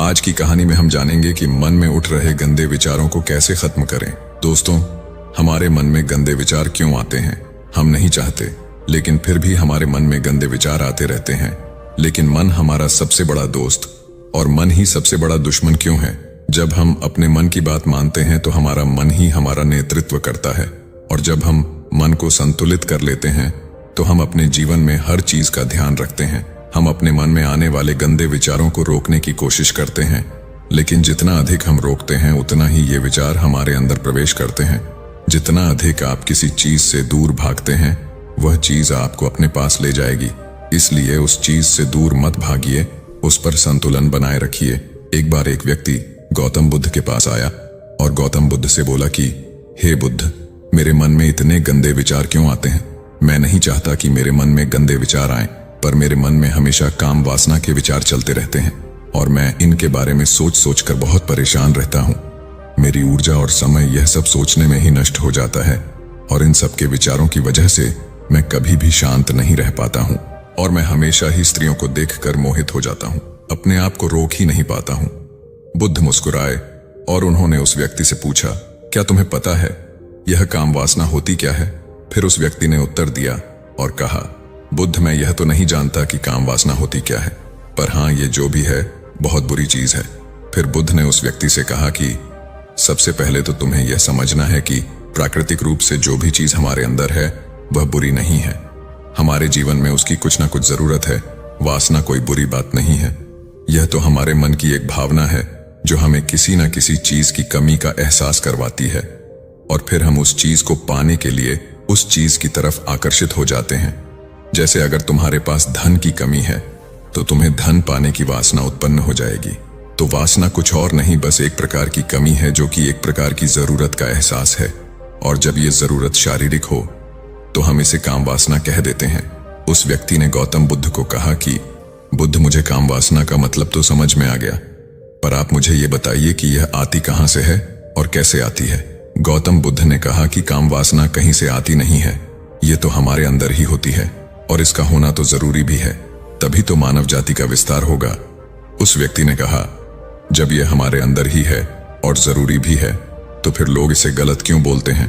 आज की कहानी में हम जानेंगे कि मन में उठ रहे गंदे विचारों को कैसे खत्म करें। दोस्तों, हमारे मन में गंदे विचार क्यों आते हैं? हम नहीं चाहते, लेकिन फिर भी हमारे मन में गंदे विचार आते रहते हैं। लेकिन मन हमारा सबसे बड़ा दोस्त और मन ही सबसे बड़ा दुश्मन क्यों है? जब हम अपने मन की बात मानते हैं तो हमारा मन ही हमारा नेतृत्व करता है, और जब हम मन को संतुलित कर लेते हैं तो हम अपने जीवन में हर चीज का ध्यान रखते हैं। हम अपने मन में आने वाले गंदे विचारों को रोकने की कोशिश करते हैं, लेकिन जितना अधिक हम रोकते हैं उतना ही ये विचार हमारे अंदर प्रवेश करते हैं। जितना अधिक आप किसी चीज से दूर भागते हैं, वह चीज आपको अपने पास ले जाएगी। इसलिए उस चीज से दूर मत भागिए, उस पर संतुलन बनाए रखिए। एक बार एक व्यक्ति गौतम बुद्ध के पास आया और गौतम बुद्ध से बोला कि हे बुद्ध, मेरे मन में इतने गंदे विचार क्यों आते हैं? मैं नहीं चाहता कि मेरे मन में गंदे विचार आए, पर मेरे मन में हमेशा काम वासना के विचार चलते रहते हैं और मैं इनके बारे में सोच सोच कर बहुत परेशान रहता हूँ। मेरी ऊर्जा और समय यह सब सोचने में ही नष्ट हो जाता है, और इन सब के विचारों की वजह से मैं कभी भी शांत नहीं रह पाता हूँ, और मैं हमेशा ही स्त्रियों को देखकर मोहित हो जाता हूँ, अपने आप को रोक ही नहीं पाता हूँ। बुद्ध मुस्कुराए और उन्होंने उस व्यक्ति से पूछा, क्या तुम्हें पता है यह काम वासना होती क्या है? फिर उस व्यक्ति ने उत्तर दिया और कहा, बुद्ध, मैं यह तो नहीं जानता कि काम वासना होती क्या है, पर हाँ, ये जो भी है बहुत बुरी चीज है। फिर बुद्ध ने उस व्यक्ति से कहा कि सबसे पहले तो तुम्हें यह समझना है कि प्राकृतिक रूप से जो भी चीज हमारे अंदर है वह बुरी नहीं है। हमारे जीवन में उसकी कुछ ना कुछ जरूरत है। वासना कोई बुरी बात नहीं है, यह तो हमारे मन की एक भावना है जो हमें किसी न किसी चीज की कमी का एहसास करवाती है, और फिर हम उस चीज को पाने के लिए उस चीज की तरफ आकर्षित हो जाते हैं। जैसे अगर तुम्हारे पास धन की कमी है तो तुम्हें धन पाने की वासना उत्पन्न हो जाएगी। तो वासना कुछ और नहीं, बस एक प्रकार की कमी है जो कि एक प्रकार की जरूरत का एहसास है, और जब ये जरूरत शारीरिक हो तो हम इसे काम वासना कह देते हैं। उस व्यक्ति ने गौतम बुद्ध को कहा कि बुद्ध, मुझे काम वासना का मतलब तो समझ में आ गया, पर आप मुझे ये बताइए कि यह आती कहां से है और कैसे आती है? गौतम बुद्ध ने कहा कि काम वासना कहीं से आती नहीं है, ये तो हमारे अंदर ही होती है, और इसका होना तो जरूरी भी है, तभी तो मानव जाति का विस्तार होगा। उस व्यक्ति ने कहा, जब यह हमारे अंदर ही है और जरूरी भी है तो फिर लोग इसे गलत क्यों बोलते हैं?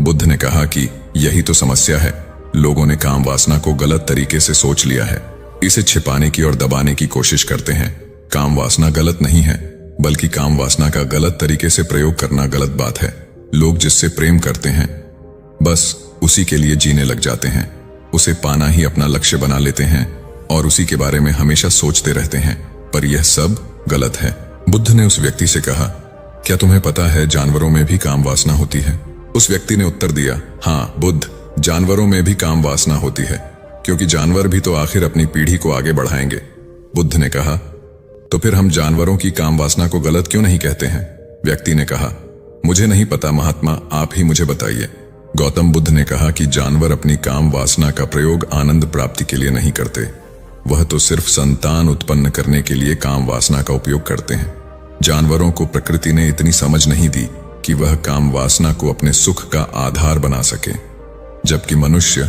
बुद्ध ने कहा कि यही तो समस्या है, लोगों ने काम वासना को गलत तरीके से सोच लिया है, इसे छिपाने की और दबाने की कोशिश करते हैं। काम वासना गलत नहीं है, बल्कि काम वासना का गलत तरीके से प्रयोग करना गलत बात है। लोग जिससे प्रेम करते हैं बस उसी के लिए जीने लग जाते हैं, उसे पाना ही अपना लक्ष्य बना लेते हैं और उसी के बारे में हमेशा सोचते रहते हैं, पर यह सब गलत है। बुद्ध ने उस व्यक्ति से कहा, क्या तुम्हें पता है जानवरों में भी काम वासना होती है? उस व्यक्ति ने उत्तर दिया, हाँ बुद्ध, जानवरों में भी काम वासना होती है, क्योंकि जानवर भी तो आखिर अपनी पीढ़ी को आगे बढ़ाएंगे। बुद्ध ने कहा, तो फिर हम जानवरों की काम वासना को गलत क्यों नहीं कहते हैं? व्यक्ति ने कहा, मुझे नहीं पता महात्मा, आप ही मुझे बताइए। गौतम बुद्ध ने कहा कि जानवर अपनी काम वासना का प्रयोग आनंद प्राप्ति के लिए नहीं करते, वह तो सिर्फ संतान उत्पन्न करने के लिए काम वासना का उपयोग करते हैं। जानवरों को प्रकृति ने इतनी समझ नहीं दी कि वह काम वासना को अपने सुख का आधार बना सके, जबकि मनुष्य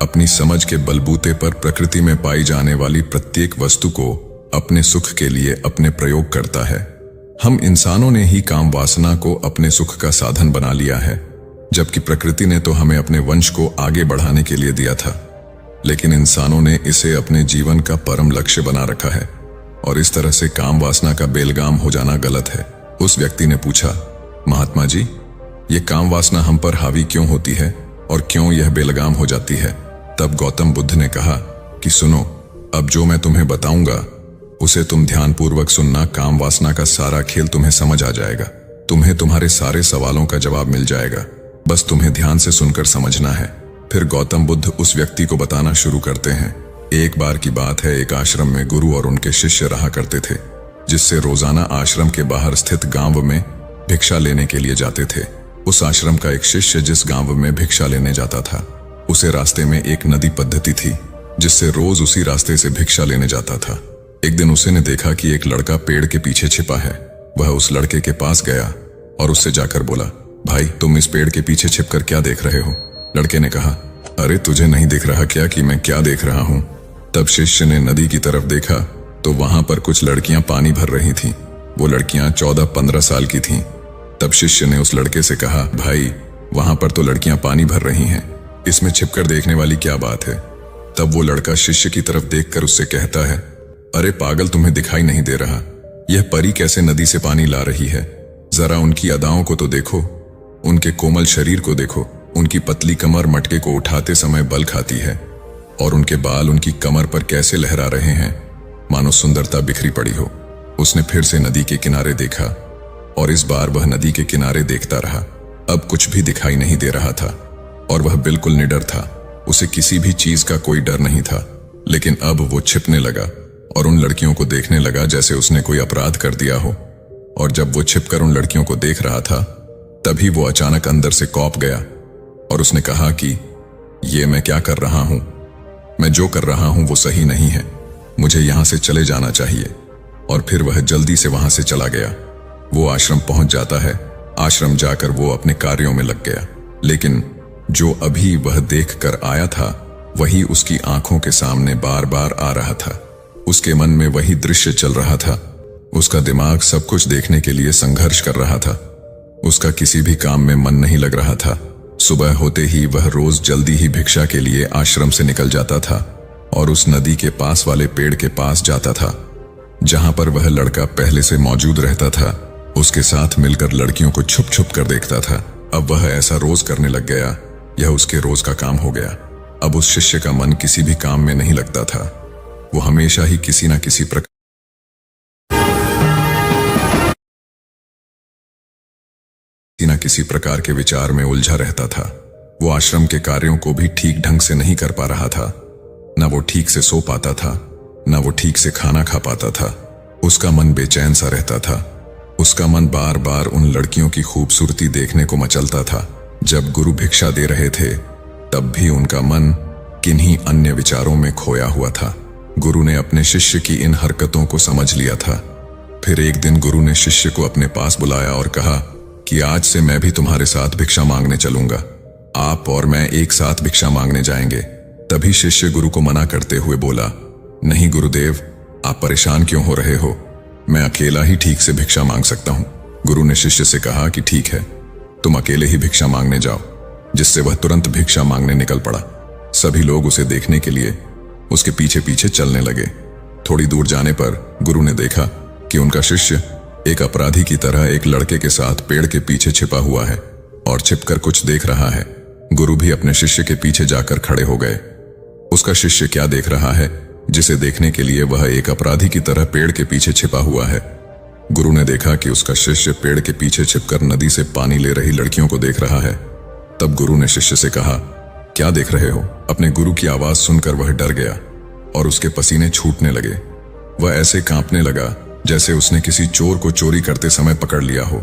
अपनी समझ के बलबूते पर प्रकृति में पाई जाने वाली प्रत्येक वस्तु को अपने सुख के लिए अपने प्रयोग करता है। हम इंसानों ने ही काम वासना को अपने सुख का साधन बना लिया है, जबकि प्रकृति ने तो हमें अपने वंश को आगे बढ़ाने के लिए दिया था, लेकिन इंसानों ने इसे अपने जीवन का परम लक्ष्य बना रखा है, और इस तरह से काम वासना का बेलगाम हो जाना गलत है। उस व्यक्ति ने पूछा, महात्मा जी, ये काम वासना हम पर हावी क्यों होती है और क्यों यह बेलगाम हो जाती है? तब गौतम बुद्ध ने कहा कि सुनो, अब जो मैं तुम्हें बताऊंगा उसे तुम ध्यानपूर्वक सुनना। काम वासना का सारा खेल तुम्हें समझ आ जाएगा, तुम्हें तुम्हारे सारे सवालों का जवाब मिल जाएगा, बस तुम्हें ध्यान से सुनकर समझना है। फिर गौतम बुद्ध उस व्यक्ति को बताना शुरू करते हैं। एक बार की बात है, एक आश्रम में गुरु और उनके शिष्य रहा करते थे, जिससे रोजाना आश्रम के बाहर स्थित गांव में भिक्षा लेने के लिए जाते थे। उस आश्रम का एक शिष्य जिस गांव में भिक्षा लेने जाता था, उसे रास्ते में एक नदी पद्धति थी, जिससे रोज उसी रास्ते से भिक्षा लेने जाता था। एक दिन उसे ने देखा कि एक लड़का पेड़ के पीछे छिपा है। वह उस लड़के के पास गया और उससे जाकर बोला, भाई, तुम इस पेड़ के पीछे छिपकर क्या देख रहे हो? लड़के ने कहा, अरे तुझे नहीं दिख रहा क्या कि मैं क्या देख रहा हूँ? तब शिष्य ने नदी की तरफ देखा तो वहां पर कुछ लड़कियां पानी भर रही थीं। वो लड़कियां 14-15 साल की थीं। तब शिष्य ने उस लड़के से कहा, भाई वहां पर तो लड़कियां पानी भर रही हैं, इसमें छिपकर देखने वाली क्या बात है। तब वो लड़का शिष्य की तरफ देखकर उससे कहता है, अरे पागल, तुम्हें दिखाई नहीं दे रहा? यह परी कैसे नदी से पानी ला रही है? जरा उनकी अदाओं को तो देखो, उनके कोमल शरीर को देखो, उनकी पतली कमर मटके को उठाते समय बल खाती है, और उनके बाल उनकी कमर पर कैसे लहरा रहे हैं, मानो सुंदरता बिखरी पड़ी हो। उसने फिर से नदी के किनारे देखा, और इस बार वह नदी के किनारे देखता रहा। अब कुछ भी दिखाई नहीं दे रहा था, और वह बिल्कुल निडर था। उसे किसी भी चीज का कोई डर नहीं था। लेकिन अब वो छिपने लगा और उन लड़कियों को देखने लगा जैसे उसने कोई अपराध कर दिया हो। और जब वो छिपकर उन लड़कियों को देख रहा था, तभी वो अचानक अंदर से कौंप गया और उसने कहा कि ये मैं क्या कर रहा हूं? मैं जो कर रहा हूं वो सही नहीं है, मुझे यहां से चले जाना चाहिए। और फिर वह जल्दी से वहां से चला गया। वो आश्रम पहुंच जाता है। आश्रम जाकर वो अपने कार्यों में लग गया। लेकिन जो अभी वह देखकर आया था, वही उसकी आंखों के सामने बार बार आ रहा था। उसके मन में वही दृश्य चल रहा था। उसका दिमाग सब कुछ देखने के लिए संघर्ष कर रहा था। उसका किसी भी काम में मन नहीं लग रहा था। सुबह होते ही वह रोज जल्दी ही भिक्षा के लिए आश्रम से निकल जाता था और उस नदी के पास वाले पेड़ के पास जाता था, जहां पर वह लड़का पहले से मौजूद रहता था। उसके साथ मिलकर लड़कियों को छुप छुप कर देखता था। अब वह ऐसा रोज करने लग गया। यह उसके रोज का काम हो गया। अब उस शिष्य का मन किसी भी काम में नहीं लगता था। वो हमेशा ही किसी न किसी प्रकार के विचार में उलझा रहता था। वो आश्रम के कार्यों को भी ठीक ढंग से नहीं कर पा रहा था। न वो ठीक से सो पाता था, न वो ठीक से खाना खा पाता था। उसका मन बेचैन सा रहता था। उसका मन बार बार उन लड़कियों की खूबसूरती देखने को मचलता था। जब गुरु भिक्षा दे रहे थे, तब भी उनका मन किन्हीं अन्य विचारों में खोया हुआ था। गुरु ने अपने शिष्य की इन हरकतों को समझ लिया था। फिर एक दिन गुरु ने शिष्य को अपने पास बुलाया और कहा कि आज से मैं भी तुम्हारे साथ भिक्षा मांगने चलूंगा। आप और मैं एक साथ भिक्षा मांगने जाएंगे। तभी शिष्य गुरु को मना करते हुए बोला, नहीं गुरुदेव, आप परेशान क्यों हो रहे हो? मैं अकेला ही ठीक से भिक्षा मांग सकता हूं। गुरु ने शिष्य से कहा कि ठीक है, तुम अकेले ही भिक्षा मांगने जाओ। जिससे वह तुरंत भिक्षा मांगने निकल पड़ा। सभी लोग उसे देखने के लिए उसके पीछे पीछे चलने लगे। थोड़ी दूर जाने पर गुरु ने देखा कि उनका शिष्य एक अपराधी की तरह एक लड़के के साथ पेड़ के पीछे छिपा हुआ है और छिपकर कुछ देख रहा है। गुरु भी अपने शिष्य के पीछे जाकर खड़े हो गए। उसका शिष्य क्या देख रहा है, जिसे देखने के लिए वह एक अपराधी की तरह पेड़ के पीछे छिपा हुआ है? गुरु ने देखा कि उसका शिष्य पेड़ के पीछे छिपकर नदी से पानी ले रही लड़कियों को देख रहा है। तब गुरु ने शिष्य से कहा, क्या देख रहे हो? अपने गुरु की आवाज सुनकर वह डर गया और उसके पसीने छूटने लगे। वह ऐसे कांपने लगा जैसे उसने किसी चोर को चोरी करते समय पकड़ लिया हो।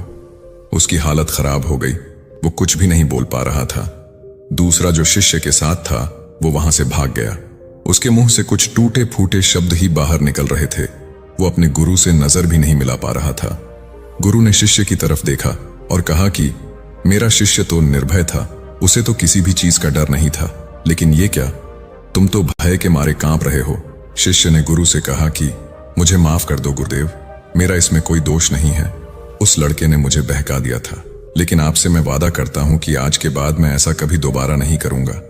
उसकी हालत खराब हो गई। वो कुछ भी नहीं बोल पा रहा था। दूसरा जो शिष्य के साथ था, वो वहां से भाग गया। उसके मुंह से कुछ टूटे फूटे शब्द ही बाहर निकल रहे थे। वो अपने गुरु से नजर भी नहीं मिला पा रहा था। गुरु ने शिष्य की तरफ देखा और कहा कि मेरा शिष्य तो निर्भय था, उसे तो किसी भी चीज का डर नहीं था, लेकिन ये क्या, तुम तो भय के मारे कांप रहे हो। शिष्य ने गुरु से कहा कि मुझे माफ कर दो गुरुदेव, मेरा इसमें कोई दोष नहीं है। उस लड़के ने मुझे बहका दिया था, लेकिन आपसे मैं वादा करता हूं कि आज के बाद मैं ऐसा कभी दोबारा नहीं करूंगा।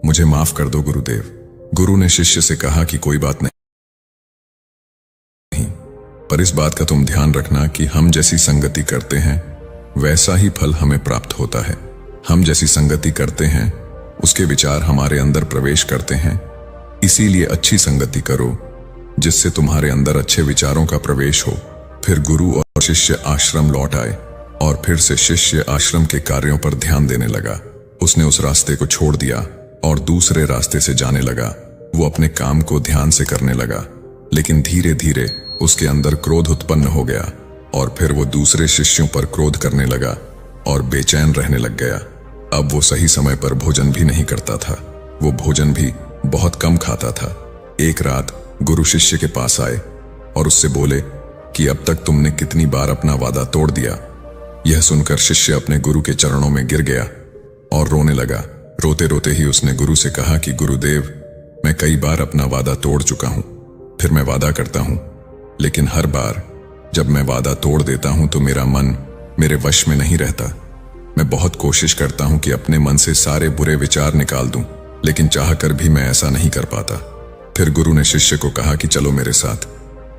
मुझे माफ कर दो गुरुदेव। गुरु ने शिष्य से कहा कि कोई बात नहीं, पर इस बात का तुम ध्यान रखना कि हम जैसी संगति करते हैं वैसा ही फल हमें प्राप्त होता है। हम जैसी संगति करते हैं उसके विचार हमारे अंदर प्रवेश करते हैं। इसीलिए अच्छी संगति करो जिससे तुम्हारे अंदर अच्छे विचारों का प्रवेश हो। फिर गुरु और शिष्य आश्रम लौट आए और फिर से शिष्य आश्रम के कार्यों पर ध्यान देने लगा। उसने उस रास्ते को छोड़ दिया और दूसरे रास्ते से जाने लगा। वो अपने काम को ध्यान से करने लगा, लेकिन धीरे धीरे उसके अंदर क्रोध उत्पन्न हो गया और फिर वो दूसरे शिष्यों पर क्रोध करने लगा और बेचैन रहने लग गया। अब वो सही समय पर भोजन भी नहीं करता था। वो भोजन भी बहुत कम खाता था। एक रात गुरु शिष्य के पास आए और उससे बोले कि अब तक तुमने कितनी बार अपना वादा तोड़ दिया। यह सुनकर शिष्य अपने गुरु के चरणों में गिर गया और रोने लगा। रोते रोते ही उसने गुरु से कहा कि गुरुदेव, मैं कई बार अपना वादा तोड़ चुका हूं। फिर मैं वादा करता हूं, लेकिन हर बार जब मैं वादा तोड़ देता हूं तो मेरा मन मेरे वश में नहीं रहता। मैं बहुत कोशिश करता हूं कि अपने मन से सारे बुरे विचार निकाल दूं, लेकिन चाहकर भी मैं ऐसा नहीं कर पाता। फिर गुरु ने शिष्य को कहा कि चलो मेरे साथ।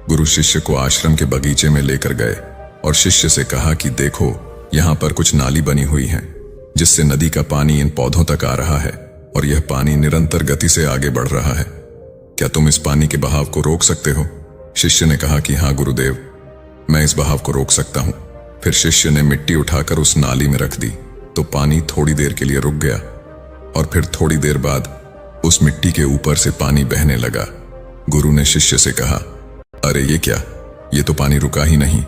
गुरु शिष्य को आश्रम के बगीचे में लेकर गए और शिष्य से कहा कि देखो, यहाँ पर कुछ नाली बनी हुई है जिससे नदी का पानी इन पौधों तक आ रहा है और यह पानी निरंतर गति से आगे बढ़ रहा है। क्या तुम इस पानी के बहाव को रोक सकते हो? शिष्य ने कहा कि हाँ गुरुदेव, मैं इस बहाव को रोक सकता हूं। फिर शिष्य ने मिट्टी उठाकर उस नाली में रख दी तो पानी थोड़ी देर के लिए रुक गया और फिर थोड़ी देर बाद उस मिट्टी के ऊपर से पानी बहने लगा। गुरु ने शिष्य से कहा, अरे ये क्या, ये तो पानी रुका ही नहीं।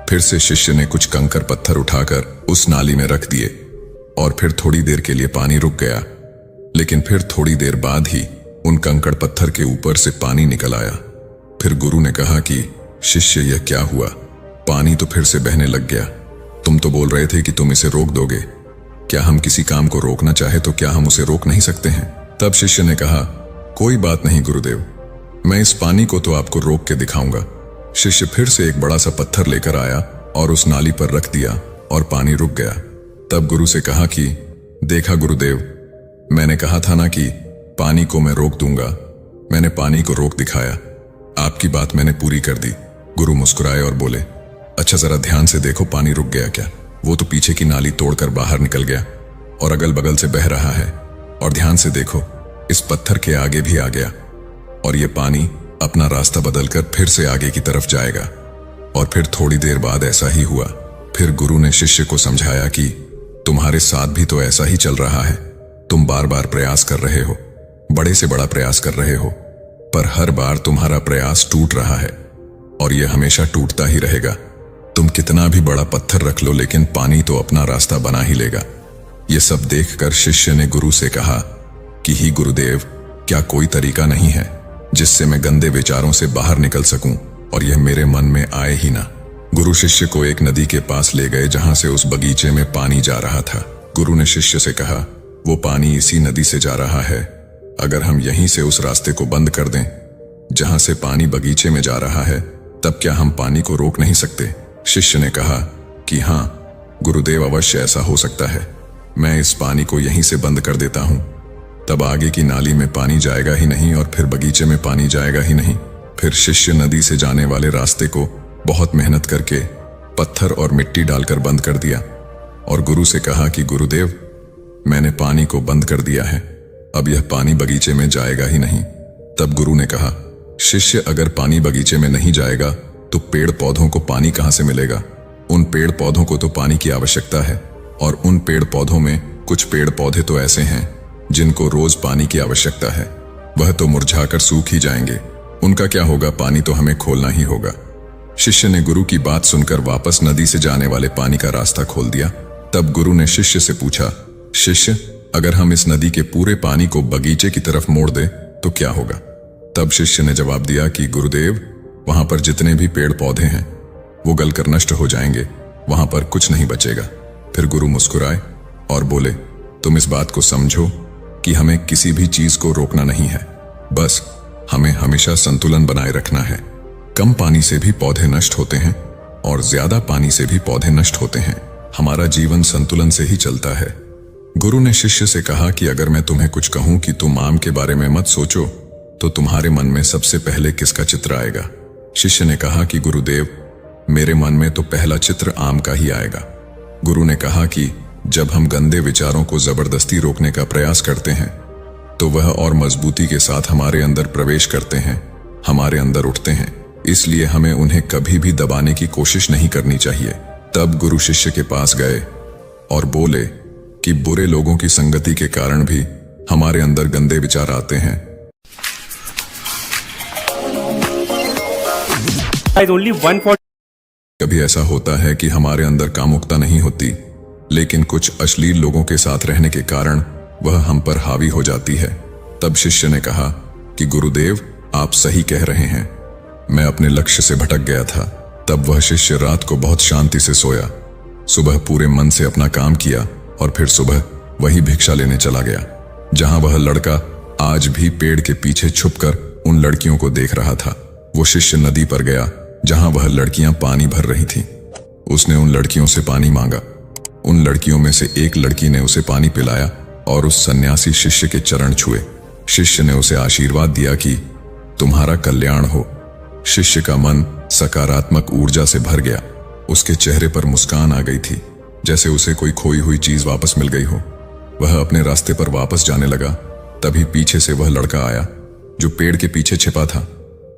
फिर से शिष्य ने कुछ कंकर पत्थर उठाकर उस नाली में रख दिए और फिर थोड़ी देर के लिए पानी रुक गया, लेकिन फिर थोड़ी देर बाद ही उन कंकड़ पत्थर के ऊपर से पानी निकल आया। फिर गुरु ने कहा कि शिष्य, यह क्या हुआ? पानी तो फिर से बहने लग गया। तुम तो बोल रहे थे कि तुम इसे रोक दोगे। क्या हम किसी काम को रोकना चाहे तो क्या हम उसे रोक नहीं सकते हैं? तब शिष्य ने कहा, कोई बात नहीं गुरुदेव, मैं इस पानी को तो आपको रोक के दिखाऊंगा। शिष्य फिर से एक बड़ा सा पत्थर लेकर आया और उस नाली पर रख दिया और पानी रुक गया। तब गुरु से कहा कि देखा गुरुदेव, मैंने कहा था ना कि पानी को मैं रोक दूंगा। मैंने पानी को रोक दिखाया, आपकी बात मैंने पूरी कर दी। गुरु मुस्कुराए और बोले, अच्छा जरा ध्यान से देखो, पानी रुक गया क्या? वो तो पीछे की नाली तोड़कर बाहर निकल गया और अगल बगल से बह रहा है। और ध्यान से देखो, इस पत्थर के आगे भी आ गया और ये पानी अपना रास्ता बदलकर फिर से आगे की तरफ जाएगा। और फिर थोड़ी देर बाद ऐसा ही हुआ। फिर गुरु ने शिष्य को समझाया कि तुम्हारे साथ भी तो ऐसा ही चल रहा है। तुम बार बार प्रयास कर रहे हो, बड़े से बड़ा प्रयास कर रहे हो, पर हर बार तुम्हारा प्रयास टूट रहा है और यह हमेशा टूटता ही रहेगा। तुम कितना भी बड़ा पत्थर रख लो, लेकिन पानी तो अपना रास्ता बना ही लेगा। यह सब देखकर शिष्य ने गुरु से कहा कि ही गुरुदेव, क्या कोई तरीका नहीं है जिससे मैं गंदे विचारों से बाहर निकल सकूं और यह मेरे मन में आए ही ना? गुरु शिष्य को एक नदी के पास ले गए जहां से उस बगीचे में पानी जा रहा था। गुरु ने शिष्य से कहा, वो पानी इसी नदी से जा रहा है। अगर हम यहीं से उस रास्ते को बंद कर दें जहां से पानी बगीचे में जा रहा है, तब क्या हम पानी को रोक नहीं सकते? शिष्य ने कहा कि हाँ गुरुदेव, अवश्य ऐसा हो सकता है। मैं इस पानी को यहीं से बंद कर देता हूं, तब आगे की नाली में पानी जाएगा ही नहीं और फिर बगीचे में पानी जाएगा ही नहीं। फिर शिष्य नदी से जाने वाले रास्ते को बहुत मेहनत करके पत्थर और मिट्टी डालकर बंद कर दिया और गुरु से कहा कि गुरुदेव, मैंने पानी को बंद कर दिया है, अब यह पानी बगीचे में जाएगा ही नहीं। तब गुरु ने कहा, शिष्य, अगर पानी बगीचे में नहीं जाएगा तो पेड़ पौधों को पानी कहां से मिलेगा? उन पेड़ पौधों को तो पानी की आवश्यकता है और उन पेड़ पौधों में कुछ पेड़ पौधे तो ऐसे हैं जिनको रोज पानी की आवश्यकता है। वह तो मुरझाकर सूख ही जाएंगे, उनका क्या होगा? पानी तो हमें खोलना ही होगा। शिष्य ने गुरु की बात सुनकर वापस नदी से जाने वाले पानी का रास्ता खोल दिया। तब गुरु ने शिष्य से पूछा, शिष्य, अगर हम इस नदी के पूरे पानी को बगीचे की तरफ मोड़ दे तो क्या होगा? तब शिष्य ने जवाब दिया कि गुरुदेव, वहां पर जितने भी पेड़ पौधे हैं वो गलकर नष्ट हो जाएंगे, वहां पर कुछ नहीं बचेगा। फिर गुरु मुस्कुराए और बोले, तुम इस बात को समझो कि हमें किसी भी चीज को रोकना नहीं है, बस हमें हमेशा संतुलन बनाए रखना है। कम पानी से भी पौधे नष्ट होते हैं और ज्यादा पानी से भी पौधे नष्ट होते हैं। हमारा जीवन संतुलन से ही चलता है। गुरु ने शिष्य से कहा कि अगर मैं तुम्हें कुछ कहूं कि तुम आम के बारे में मत सोचो, तो तुम्हारे मन में सबसे पहले किसका चित्र आएगा? शिष्य ने कहा कि गुरुदेव, मेरे मन में तो पहला चित्र आम का ही आएगा। गुरु ने कहा कि जब हम गंदे विचारों को जबरदस्ती रोकने का प्रयास करते हैं तो वह और मजबूती के साथ हमारे अंदर प्रवेश करते हैं, हमारे अंदर उठते हैं। इसलिए हमें उन्हें कभी भी दबाने की कोशिश नहीं करनी चाहिए। तब गुरु शिष्य के पास गए और बोले कि बुरे लोगों की संगति के कारण भी हमारे अंदर गंदे विचार आते हैं। कभी ऐसा होता है कि हमारे अंदर कामुकता नहीं होती, लेकिन कुछ अश्लील लोगों के साथ रहने के कारण वह हम पर हावी हो जाती है। तब शिष्य ने कहा कि गुरुदेव, आप सही कह रहे हैं, मैं अपने लक्ष्य से भटक गया था। तब वह शिष्य रात को बहुत शांति से सोया, सुबह पूरे मन से अपना काम किया और फिर सुबह वही भिक्षा लेने चला गया जहां वह लड़का आज भी पेड़ के पीछे छुपकर उन लड़कियों को देख रहा था। वो शिष्य नदी पर गया जहां वह लड़कियां पानी भर रही थीं। उसने उन लड़कियों से पानी मांगा। उन लड़कियों में से एक लड़की ने उसे पानी पिलाया और उस सन्यासी शिष्य के चरण छुए। शिष्य ने उसे आशीर्वाद दिया कि तुम्हारा कल्याण हो। शिष्य का मन सकारात्मक ऊर्जा से भर गया। उसके चेहरे पर मुस्कान आ गई थी, जैसे उसे कोई खोई हुई चीज वापस मिल गई हो। वह अपने रास्ते पर वापस जाने लगा। तभी पीछे से वह लड़का आया जो पेड़ के पीछे छिपा था।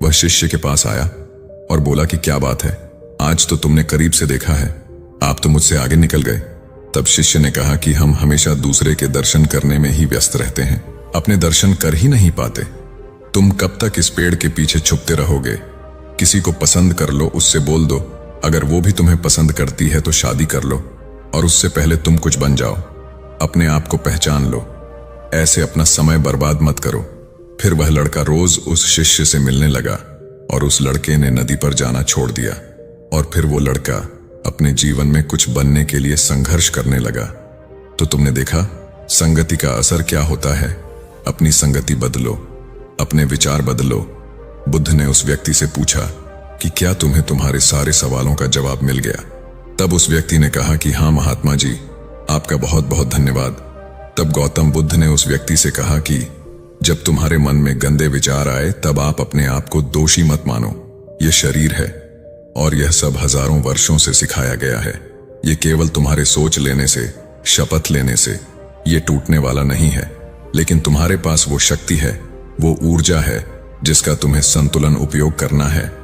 वह शिष्य के पास आया और बोला कि क्या बात है, आज तो तुमने करीब से देखा है, आप तो मुझसे आगे निकल गए। तब शिष्य ने कहा कि हम हमेशा दूसरे के दर्शन करने में ही व्यस्त रहते हैं, अपने दर्शन कर ही नहीं पाते। तुम कब तक इस पेड़ के पीछे छुपते रहोगे? किसी को पसंद कर लो, उससे बोल दो। अगर वो भी तुम्हें पसंद करती है तो शादी कर लो, और उससे पहले तुम कुछ बन जाओ। अपने आप को पहचान लो। ऐसे अपना समय बर्बाद मत करो। फिर वह लड़का रोज उस शिष्य से मिलने लगा और उस लड़के ने नदी पर जाना छोड़ दिया। और फिर वो लड़का अपने जीवन में कुछ बनने के लिए संघर्ष करने लगा। तो तुमने देखा संगति का असर क्या होता है। अपनी संगति बदलो, अपने विचार बदलो। बुद्ध ने उस व्यक्ति से पूछा कि क्या तुम्हें तुम्हारे सारे सवालों का जवाब मिल गया? तब उस व्यक्ति ने कहा कि हाँ महात्मा जी, आपका बहुत बहुत धन्यवाद। तब गौतम बुद्ध ने उस व्यक्ति से कहा कि जब तुम्हारे मन में गंदे विचार आए तब आप अपने आप को दोषी मत मानो। यह शरीर है और यह सब हजारों वर्षों से सिखाया गया है। यह केवल तुम्हारे सोच लेने से, शपथ लेने से यह टूटने वाला नहीं है। लेकिन तुम्हारे पास वो शक्ति है, वो ऊर्जा है जिसका तुम्हें संतुलन उपयोग करना है।